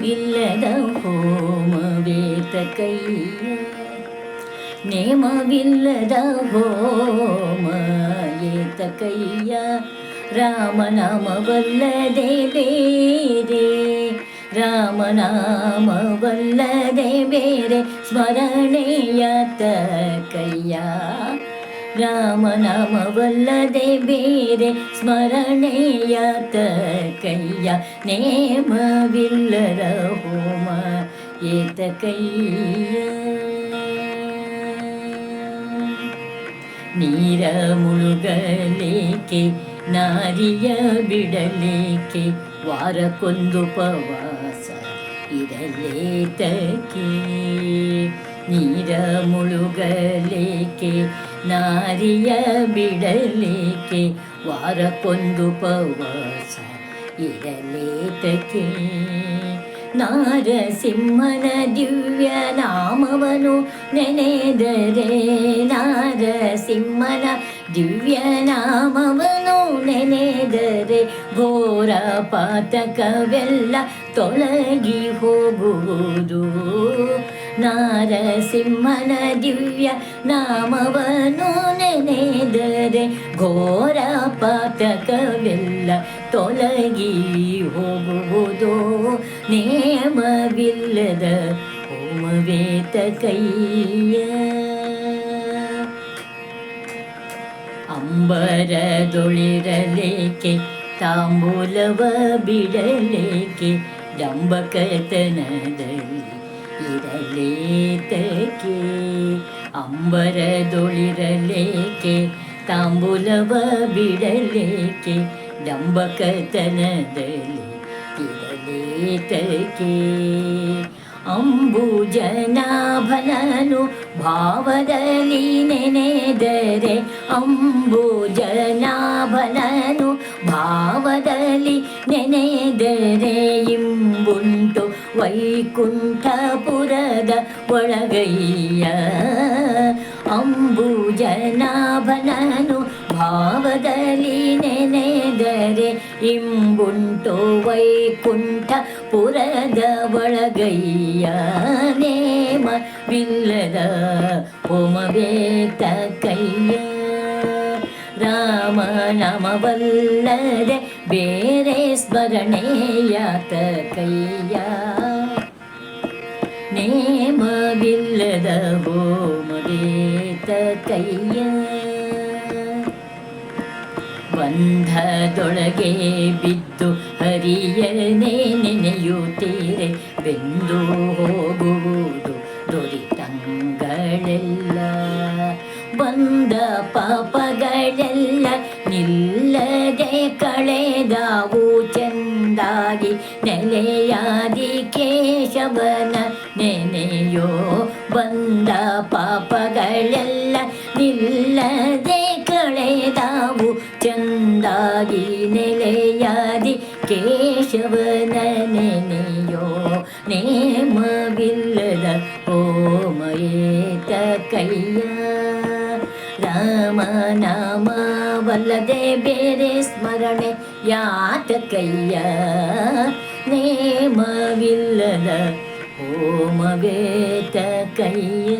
ನೇಮವಿಲ್ಲದ ಹೋಮವೇತ ಕೈಯ ನೇಮವಿಲ್ಲದ ಹೋಮ ಏತ ಕೈಯ ರಾಮನಾಮವಲ್ಲದೆ ಬೇರೆ ರಾಮನಾಮವಲ್ಲದೆ ಬೇರೆ ಸ್ಮರಣೆಯತ ಕೈಯ ರಾಮನಾಮವಲ್ಲದೆ ಬೇರೆ ಸ್ಮರಣೆಯತ ಕೈಯ ನೇಮವಿಲ್ಲದ ಹೋಮ ಏತ ಕೈಯ ನೀರ ಮುಳುಗಲೇಕೆ ನಾರಿಯ ಬಿಡಲೇಕೆ ವಾರಕ್ಕೊಂದು ಉಪವಾಸ ಇರಲೇತಕ್ಕೆ ನೀರ ಮುಳುಗಲೇಕೆ ನಾರಿಯ ಬಿಡಲೇಕೆ ವಾರಕ್ಕೊಂದು ಉಪವಾಸ ಇರಲೇತಕ್ಕೆ ನಾರಸಿಂಹನ ದಿವ್ಯ ನಾಮವನು ನೆನೆದರೆ ನಾರಸಿಂಹನ ದಿವ್ಯ ನಾಮವನು ನೆನೆದರೆ ಘೋರ ಪಾತಕವೆಲ್ಲ ತೊಲಗಿ ಹೋಗುವುದು ನಾರಸಿಂಹನ ದಿವ್ಯ ನಾಮವನು ನೆನೆದರೆ ಘೋರ ಪಾತಕವೆಲ್ಲ ತೊಲಗಿ ಹೋಗುವುದು ನೇಮವಿಲ್ಲದ ಹೋಮವೇತ ಕೈಯ ಅಂಬರದೊಳಿರಲೇಕೆ ತಾಂಬೂಲವ ಬಿಡಲೇಕೆ ಡಂಬಕತನದಲ್ಲಿ ಇರಲೇತಕ್ಕೆ ಅಂಬರದೊಳಿರಲೇಕೆ ತಾಂಬೂಲವ ಬಿಡಲೇಕೆ ಡಂಬಕತನದಲ್ಲಿ ಇರಲೇತಕ್ಕೆ ಅಂಬುಜನಾಭನನು ಭಾವದಲ್ಲಿ ನೆನೆದರೆ ಅಂಬುಜನಾಭನನು ಭಾವದಲ್ಲಿ ನೆನೆದರೆ ಇಂಬುಂಟು ವೈಕುಂಠಪುರದ ಒಳಗೈಯ ಅಂಬುಜನಾಭನನು ಭಾವದಲ್ಲಿ ನೆನೆದರೆ ಇಂಬುಂಟು ವೈಕುಂಠಪುರದ ಒಳಗೈಯ ನೇಮವಿಲ್ಲದ ಹೋಮವೇತ ಕೈಯ ರಾಮನಾಮವಲ್ಲದೆ ಬೇರೆ ಸ್ಮರಣೆಯಾತ ಕೈಯ ನೇಮವಿಲ್ಲದ ಹೋಮವೇತ ಕೈಯ ಬಂಧದೊಳಗೆ ಬಿದ್ದು ಹರಿಯನೇ ನೆನೆಯುತ್ತೀರೆ ಬೆಂದು ಹೋಗುವುದು ದುರಿತಂಗಳೆಲ್ಲ ಬಂದ ಪಾಪಗಳೆಲ್ಲ ನಿಲ್ಲದೆ ಕಳೆದಾವು ಚೆಂದಾಗಿ ನೆಲೆಯಾದಿ ಕೇಶವನ ನೆನೆಯೋ ಬಂದ ಪಾಪಗಳೆಲ್ಲ ನಿಲ್ಲದೆ ಕಳೆದಾವು ಚಂದಾಗಿ ನೆಲೆಯಾದಿ ಕೇಶವನ ನೆನೆಯೋ ನೇಮವಿಲ್ಲದ ಹೋಮವೇತ ಕೈಯ ರಾಮನಾಮವಲ್ಲದೆ ಬೇರೆ ಸ್ಮರಣೆ ಯಾತ ಕೈಯ ನೇಮವಿಲ್ಲದ ಹೋಮವೇತ ಕೈಯ